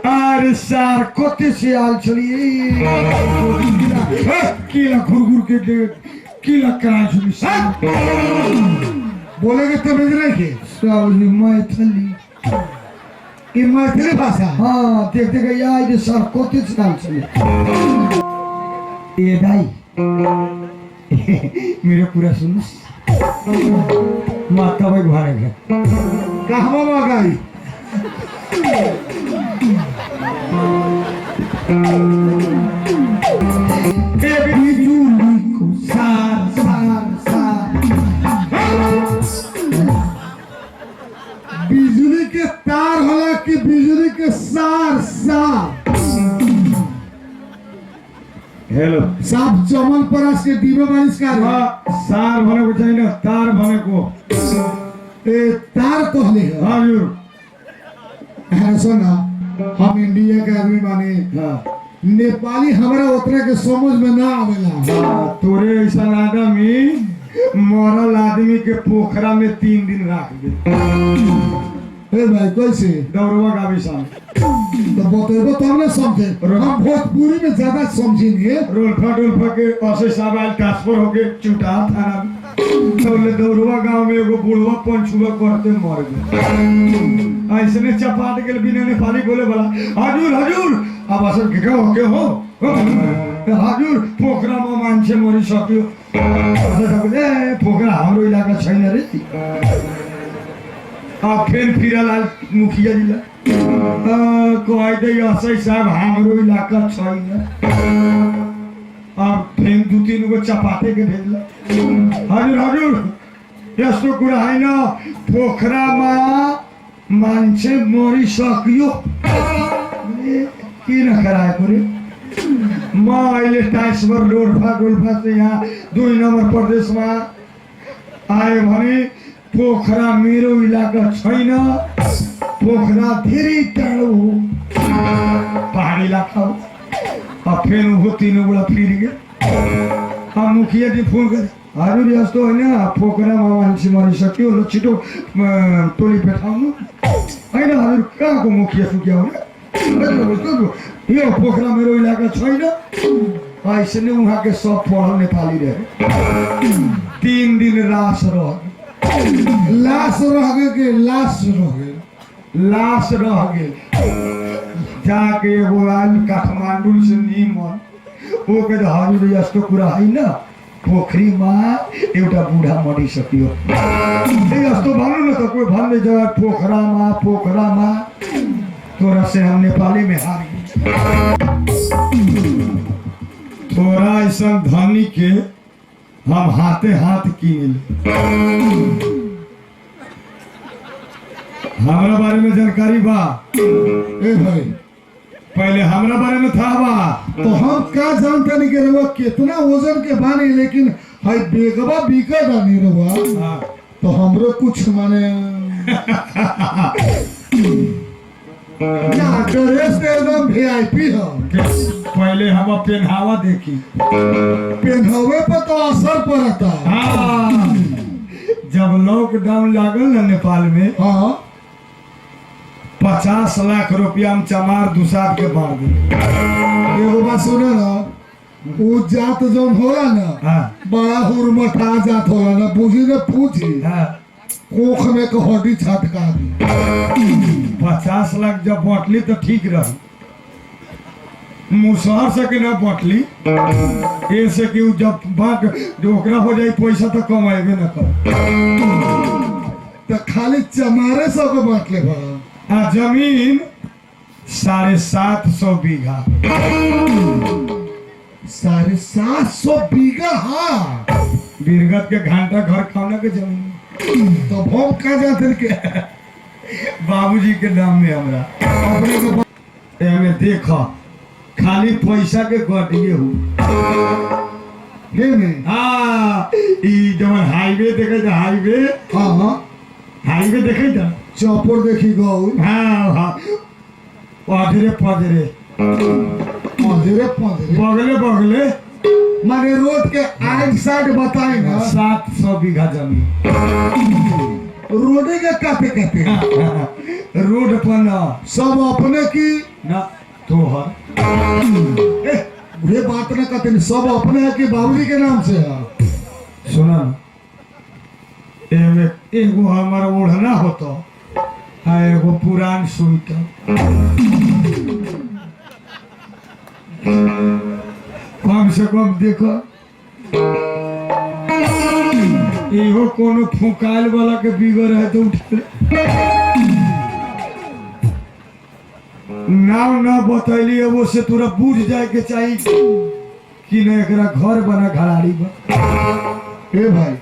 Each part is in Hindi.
अरे सार कोते से आल चलिए किला घुर के किला करा छुली बोलेगे तो बेच रहे के सावली मैथिली ये मैथिली भाषा हाँ देखते गए यार ये सार कोते से आल चलिए ये दाई मेरे पूरा सुन माता भाई घरे गए कहाँ गई बिजली के तार होला कि बिजली के सार सार हेलो साफ चमन पर के दीवा मालिश कर सार भने को चाहिए ना तार भने को ए तार कहले हां हाँ सुना हम इंडिया के आदमी माने नेपाली हमारा उतरे के समझ में ना आवेला तोरे ऐसा आदमी मरल आदमी के पोखरा में 3 दिन रख दे ए भाई कैसे दौड़वा गावी सान तो बतेबो तो हमने समझे हम भोजपुरी में ज्यादा समझेंगे रोल्फा के ऐसे सवाल ट्रांसफर होके चुटा थाना तो दौड़वा गांव में एगो बुढ़वा पंचुआ करते मर गए ऐसे ने चपाट के बिना नेपाली बोले वाला हजूर हजूर अब असर के हो हजूर पोखरा में मान्छे मरि सक्यो ए पोखरा हाम्रो इलाका छैन रे अब फिर लाल मुखिया जिला कहते असै साहब हाम्रो इलाका छैन अब फिर 2-3 गो चपाटे के भेजला हजुर हजुर यस्तो कुरा हैन पोखरामा मान्छे मरिसक्यो किन कराएको रे म अहिले टाइसबर रोल्फा से यहाँ 2 नम्बर प्रदेशमा आयो भने पोखरा मेरो इलाका छैन पोखरा धेरै टाढो हो पहाडी इलाका हो अब फेर हो 3 बेला फिर गए अब मुखिया जी फोन गरे हजुर यस्तो होइन पोखरामा मान्छे मरिसक्यो ल छिटो टोली पेठाउनु होइन हजुर कहाँको मुखिया सुकिया हो यो पोखरा मेरो इलाका छैन ऐसे नै उहाँ के सब पढल नेपाली रहे 3 दिन लाश रह गए लाश रह गए जाके एगो आयल काठमाडौँ से निमन वो के हजुर यस्तो कुरा हैन पोखरीमा एउटा बुढा मरिसक्यो यस्तो भन्नु न त कोही भन्ने जग्गा पोखरामा तोरा से हम नेपाली में हारी तोरा ऐसा धनी के हम हाथे हाथ कीन हमारा बारे में जानकारी बा ए भाई पहले हमारा बारे में था बा तो हम क्या जानते नहीं के रहुआ कितना वजन के बानी लेकिन हाई बेगवा बीका जानी रहुआ तो हमरो कुछ माने ना ड्रेस एकदम वीआईपी हो पहले हम पहनावा देखी पहनावे पर तो असर पड़ता जब लॉकडाउन लागल ना नेपाल में हाँ 50 लाख रुपया हम चमार दुसाद के बार दी एगो बात सुनो ना वो जात जौन होला ना बड़ा हुरमठा जात होला ना बुझी ने पूछी कोख में के हड्डी छटका दी 50 लाख जब बांटली तो ठीक रही मुसहर से के ना बांटली ऐसे कि जब बांट जो ओकरा हो जाए पैसा तो कमाएबे ना कर तो खाली चमारे सब के बांट ले बा जमीन 750 बीघा 750 बीघा हाँ बीरगत के घंटा घर खाना के जमीन तो हम का जाते के बाबूजी के नाम में हमरा अपने को हमें देखा खाली पैसा के गटिए हो हाँ जब हाईवे देखे हाईवे हाँ हाईवे देखे चौपर देखी गौ हाँ पधरे बगले माने रोड के आइड साइड बताए ना 700 बीघा जमीन रोडे के काते काते रोड पर ना सब अपने की ना तोहर ये बात ना कहते नहीं, सब अपने है कि बाबूजी के नाम से है। सुना एमे एगो हमारा ओढ़ना होता आ एगो पुरान स्वेटर कम से कम देखो इहो कोनो फुकाल वाला के बिगड़ है तो उठ नाम ना बतैली वो से तोरा बूझ जाए के चाहिए कि न एकरा घर बना घराड़ी बा। ए भाई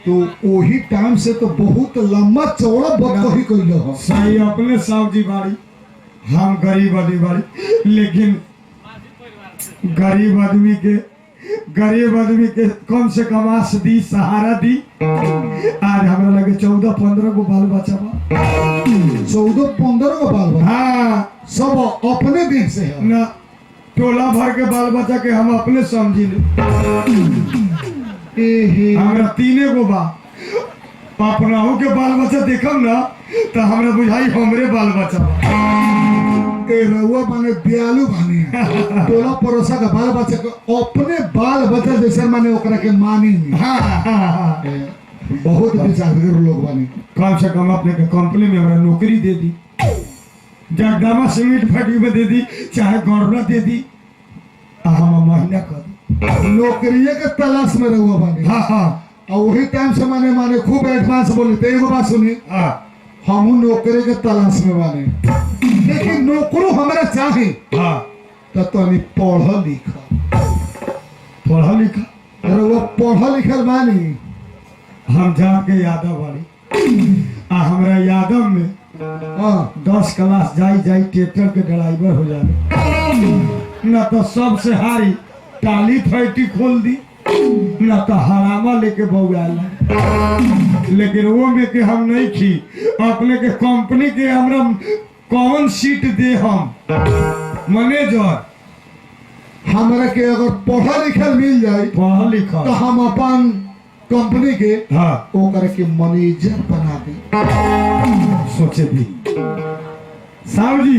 तो वही टाइम से तो बहुत लंबा चौड़ा बतकही कइले हो। सही अपने साहब जी बाड़ी, हम गरीब आदमी बाड़ी, लेकिन गरीब आदमी के कम से कम आस दी, सहारा दी। आज हमरा लगे 14-15 गो बाल बच्चा बा। 14-15 को बाल बच्चा? हाँ, सब अपने दिन से है ना। टोला भर के बाल बच्चा के हम अपने समझी ले। हमरा 3 गो बा। अपनाहू के बाल बच्चा देखम ना तो हमरा बुझाई हमरे बाल बच्चा बा। रउआ माने दयालु बानी। टोला पड़ोसा का बाल बच्चा को अपने बाल बच्चा जैसे माने ओकरा के मानी नहीं। बहुत बेचारे लोग बानी। कम से कम अपने के कंपनी में हमरा नौकरी दे दी, जगदामा सीमेंट फैक्ट्री में दे दी, चाहे गौरला दे दी, हम महीना कर नौकरी के तलाश में रहुआ बानी। और वही टाइम से माने खूब एडवांस बोले तो एगो बात सुनी, हम नौकरी के तलाश में बानी, लेकिन नौकरो हमरा चाहे तो तनी पढ़ल लिखल रहुआ पढ़ल लिखल बानी। हम जाके यादव वाली हमरा यादव में 10 क्लास जाई ट्रैक्टर के ड्राइवर हो जाने, न तो सबसे हारी टाली फैक्ट्री खोल दी, न तो हरामा लेके बउआला। लेकिन वो में के हम नहीं खी, अपने के कंपनी के हमरा कौन सीट दे, हम मैनेजर। हमरा के अगर पढ़ा लिखल मिल जाए पढ़ा लिखल तो हम अपन कंपनी के ओकर के मैनेजर बना दे। सोचे भी साहब जी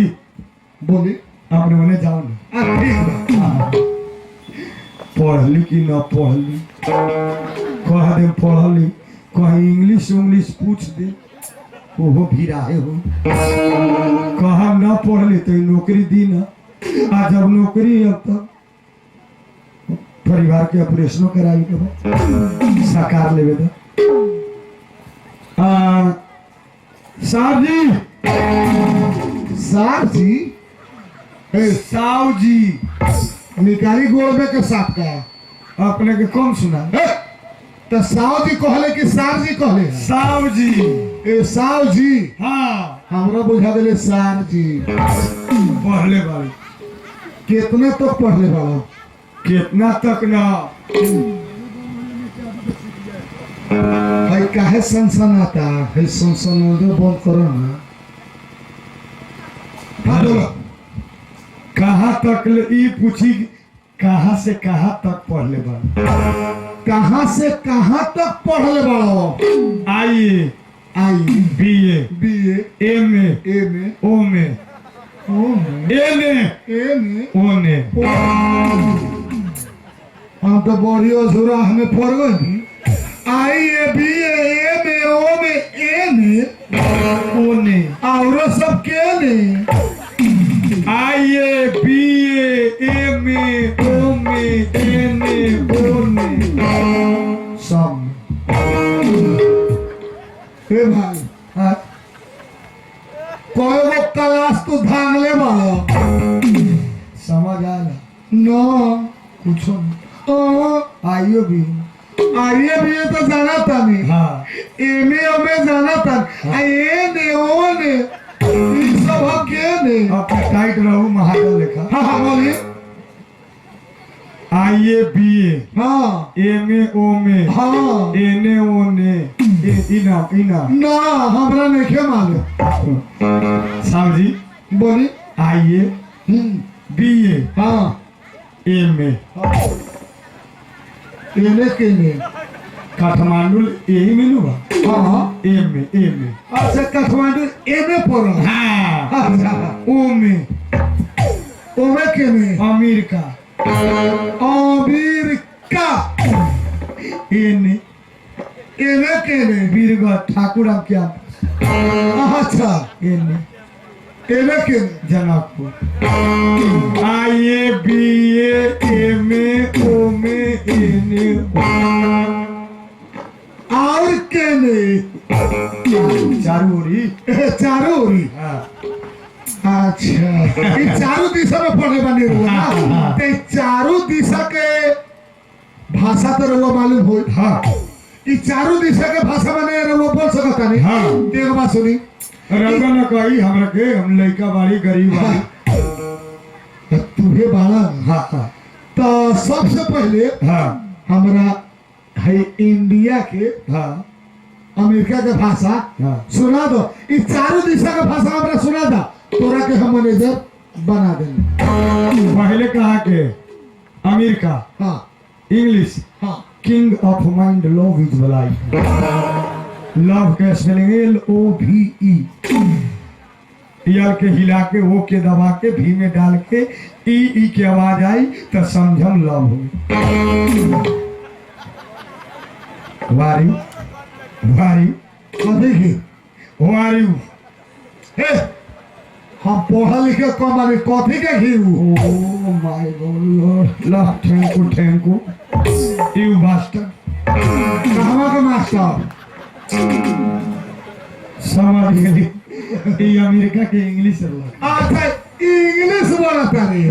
बोली आपने मने जाओ ना, पढ़ली कि न पढ़ली, कह दे पढ़ली, कहीं इंग्लिश पूछ दे वो भी राहे हो, कहा न पढ़ली तो नौकरी दी ना। आज जब नौकरी अब तक परिवार के ऑपरेशन कराई के साकार लेवे दो। साहब जी निकारी गोड़ में के साथ का अपने के कौन सुना तो साव जी कहले कि सार जी कहले? साव जी। ए साव जी? हाँ, हमरा बुझा देले सार जी। पढ़ले बाड़ी। कितना तक पढ़ले बाड़ा? कितना तक ना भाई काहे सनसन आता है, सनसन बंद करो ना। कहाँ तक ले ई पूछी, कहाँ से कहाँ तक पढ़ले बा? कहाँ से कहाँ तक पढ़ले बा? आई BA MA OMA ओने हम तो बढ़िया झूरा हमें पढ़ गई। BA MA ओने और सब के ने BA MA OMA ओने सब। ए भाई कोई वो क्लास तो भागले वाला समझ आया न कुछ आइयो भी तो जाना था नहीं। हाँ, MA जाना था। ने सब के ने टाइट रहू महाजन लेखा। हाँ बोलिए। BA हाँ MA OMA हाँ NA ONA इना ना हमरा नहीं के मालूम। साहब जी बोली। BA हाँ MA एने के ने काठमांडू यही में नुबा हाँ ए में अच्छा काठमांडू एमे पड़ो हाँ अच्छा ओ में ओमे के में अमेरिका अमेरिका एने एमे के में बीरगढ़ ठाकुर आप क्या अच्छा एने एमे के में जनकपुर आई ए बी एम ओ में एने और के में चारू ओरी चारों ओरी हाँ अच्छा ये चारों दिशा में पढ़े बने रहो ना ते चारों दिशा के भाषा तो रहो मालूम हो हाँ ये चारों दिशा के भाषा बने रहो बोल सकता नहीं हाँ। एक बात सुनी रउआ न कही हमरा के हम लइका बाड़ी गरीब बाड़ी तुहे बाला हाँ हाँ तो सबसे पहले हाँ हमरा है इंडिया के हाँ अमेरिका के भाषा हाँ सुना दो इस चारों दिशा के भाषा हमरा सुना दो तोरा के हम मैनेजर बना देंगे पहले कहा के अमेरिका हाँ इंग्लिश हाँ king of mind love is life love के स्पेलिंग LOVE यल के हिला के ओ के दबा के भी में डाल के ई के आवाज आई तो समझम लव हो वारी वारी देखिए वारी हे हम पढ़ा लिखे कम आने कथी के घी oh my god love thank you बास्टर कहवा के मास्टर समझ गेली ई अमेरिका के इंग्लिश लग अच्छा इंग्लिश बोलता नहीं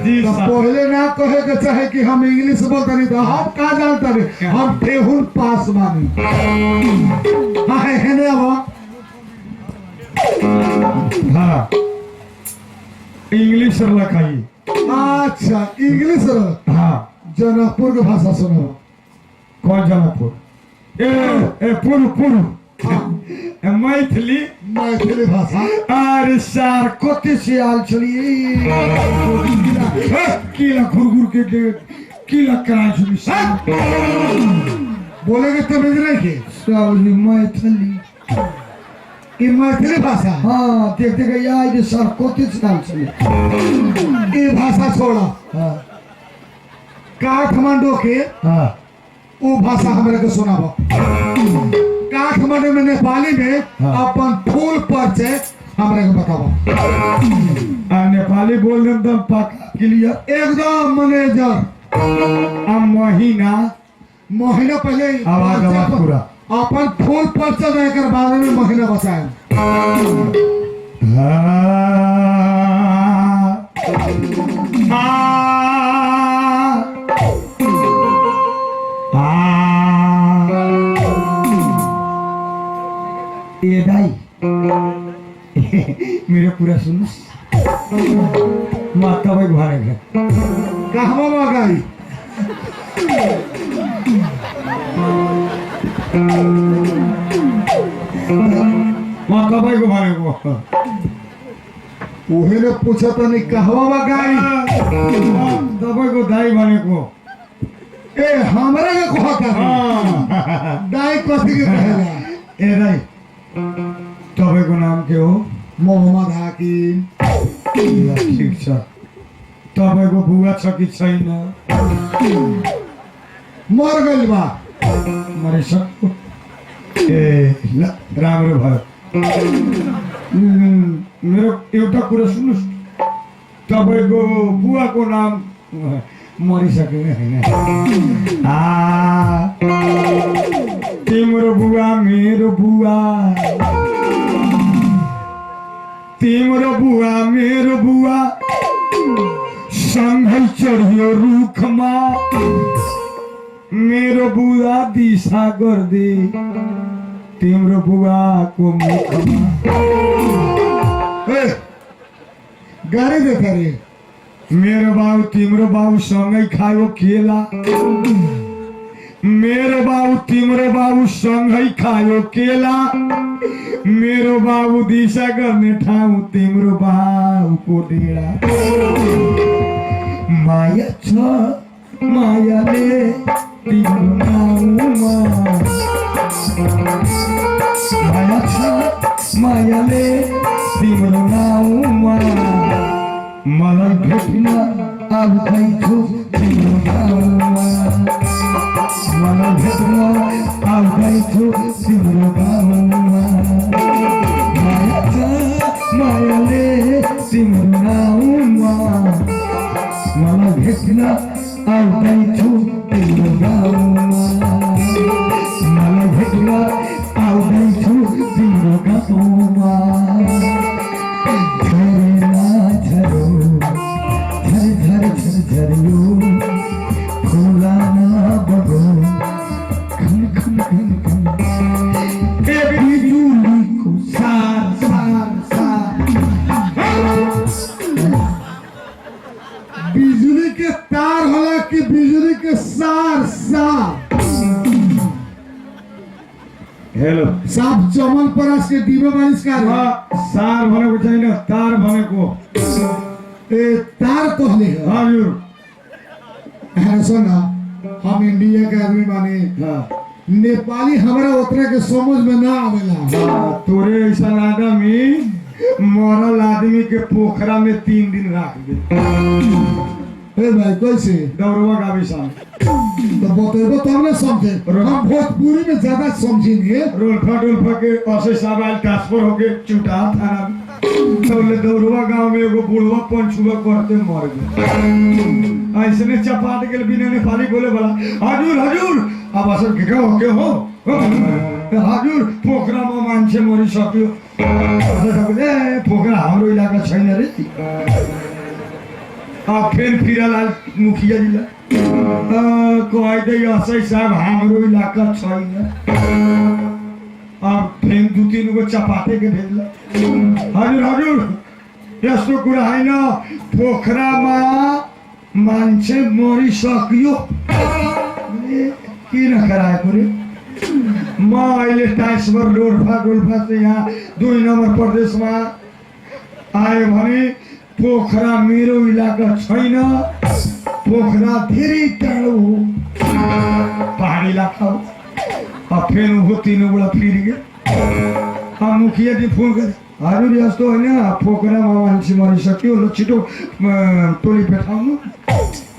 जी तो साहब पहले ना कहे के चाहे कि हम इंग्लिश बोलता नहीं तो हम का जानता नहीं हम ठेहुन पास मानी हाँ है ने अब हाँ इंग्लिश लखाई अच्छा इंग्लिश हाँ जनकपुर के भाषा सुनो कौन जनकपुर ए पुरु मैथिली मैथिली भाषा अरे सार कते से आल चलिए किला घुर के किला करा छुली बोलेगे तमीज नहीं के सब मैथिली ये मैथिली भाषा हाँ देख देख यार ये सार कते से आल चलिए ये भाषा छोड़ा हाँ काठमांडू के हाँ वो भाषा हमारे को सुनाबो काठमांडू में नेपाली में हाँ। अपन फूल परिचय हमारे को बताबो आ नेपाली बोल रहे तो पक्का क्लियर एकदम मैनेजर आ महीना महीना पहले ही आवाज परिचय पूरा अपन फूल परिचय देकर बाद में महीना बताए ए दाई मेरे पूरा सुन माता भाई घरे घर कहवा मगाई माता भाई को घरे को उहे ने पूछा तो नहीं कहवा मगाई दबाई को दाई बने को ए हमरा के कहा कर हाँ दाई कथी के कहेला ए दाई तबे को नाम के हो मोहम्मद हाकिम ठीक छ तबे को बुआ छ कि छैन मर गइल बा मरे सक्यो ए ल राम्रो भयो मेरो एउटा कुरा सुन्नुस् तपाईको बुवाको नाम मरिसक्यो हैन तिम्रो बुवा मेरो बुवा तिम्रो बुवा मेरो बुवा सँगै चढ्यो रुखमा मेरो बुवा दिशा गर्दै तिम्रो बुवाको मुखमा ए गाडी देता रे मेरो बाउ तिम्रो बाउ सँगै खायो केला मेरो बाउ तिम्रो बाउ सँगै खायो केला मेरो बाबु दिशा गर्ने ठाउँ तिम्रो बाउको डेरा माया छ मायाले तिम्रो नाउँमा भेटना अब कई छू सिमरो गावा मला भेटना अब कई छू सिमरो गावा माया ले सिमरो गावा मला भेटना अब कई छू सिमरो गावा मला भेटना अब कई छू सिमरो गावा बिजली के तार होला कि बिजली के सार सार हेलो साफ चमन परास के दीवे मालिश कर सार भने को छैन तार भनेको ए तार कहले हजुर सुन हम इंडिया के आदमी माने नेपाली हमरा उतरे के समझ में ना आवेला तोरे ऐसा आदमी मरल आदमी के पोखरा में 3 दिन रख दे ए भाई कैसे दौड़वा गावी सान तो बतेबो तब ना समझे हम भोजपुरी में ज्यादा समझेंगे रोल के ऐसे सवाल ट्रांसफर होके चुटा थाना तो दौड़वा गांव में एगो बुढ़वा पंचुआ करते मर गए ऐसे ने चपाट के बिना नेपाली बोले वाला हजुर हजुर अब असर के हो हजुर पोखरा में मान्छे मरि सक्यो ए पोखरा हाम्रो इलाका छैन रे फेर फिरलाल मुखिया जिला कहते असै साहब हाम्रो इलाका छैन अब फेर 2-3 गो चपाटे के भेजला हजुर हजुर यस्तो कुरा हैन पोखरामा मान्छे मरिसक्यो किन कराएको रे म अहिले टाइसबर डोल्फा चाहिँ यहाँ 2 नम्बर प्रदेशमा आयो भने पोखरा मेरो इलाका छैन पोखरा धेरै टाढो हो पहाडी इलाका हो अब फेर हो 3 बेला फिर गयो मुखिया जी फोन गरे हजुर यस्तो होइन पोखरामा मान्छे मरिसक्यो ल छिटो टोली पेठाउनु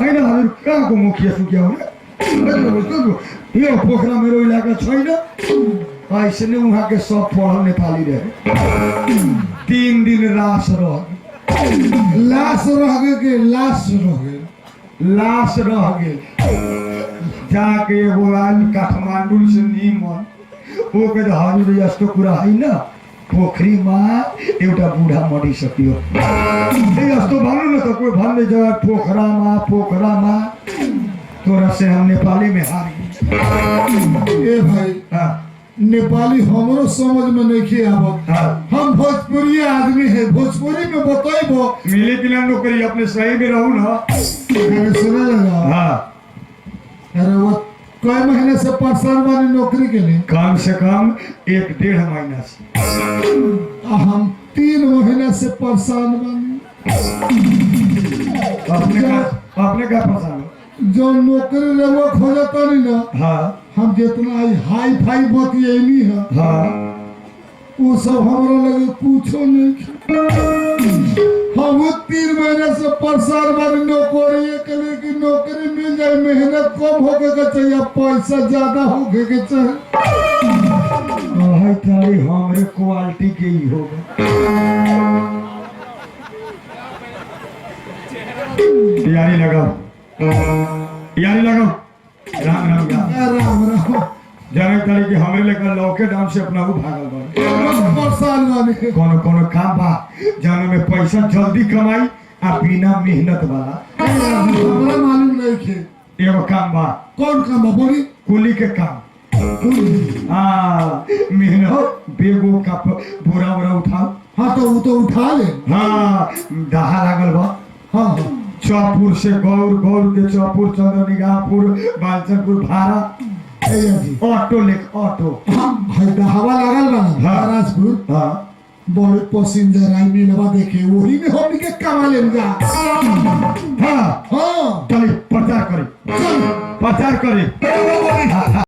होइन हजुर कहाँको मुखिया सुकिया हो यो पोखरा मेरो इलाका छैन ऐसे नै उहाँके सब पढल नेपाली रहे 3 दिन रास रह लाश रह गए के लाश रह गए जाके एगो आदमी काठमाडौँ से निमन वो कहे हजुर यस्तो कुरा हैन पोखरीमा एउटा बुढा मरिसक्यो यस्तो भन्नु न त कोही भन्दै जग्गा पोखरामा तोरा से हम नेपाली में हारी ए भाई नेपाली हमरो समझ में नहीं आवत हम भोजपुरी आदमी है भोजपुरी में बताइबो मिले बिना नौकरी अपने सही में रहू ना सुने लगा अरे वो कई महीने से परेशान वाली नौकरी के लिए कम से कम 1-1.5 महीना से हम 3 महीने से परेशान वाली आपने क्या परेशान जो नौकरी लेवो खोजता नहीं ना हाँ हम जितना हाई फाई बतियनी है हाँ वो सब हमरा लगे पूछो नहीं हम 3 महीने से परेशान वाली नौकरी के लिए कि नौकरी मिल जाए मेहनत कम होके के चाहिए पैसा ज्यादा होके के चाहिए हमारे क्वालिटी के ही होगा यारी लगाओ राम राम जाने तारी कि हमरे लेकर लॉकडाउन से अपना वो भागल बा कोनो काम बा जाने में पैसा जल्दी कमाई आ बिना मेहनत वाला हमरा मालूम नहीं थे एगो काम बा कौन काम बा बोली कुली के काम मेहनत बेगो का बोरा उठाओ हाँ तो वो तो उठा ले हाँ दहा लागल बा हाँ चौपुर से गौर के चौपुर चंद्रनिगाहपुर बालचंदपुर भाड़ा ऑटो हवा लागल बा महाराजपुर हाँ बड़े पैसेंजर आई मिलवा देखे वही में हमनी के कमा ले जा हाँ हाँ चलिए प्रचार करी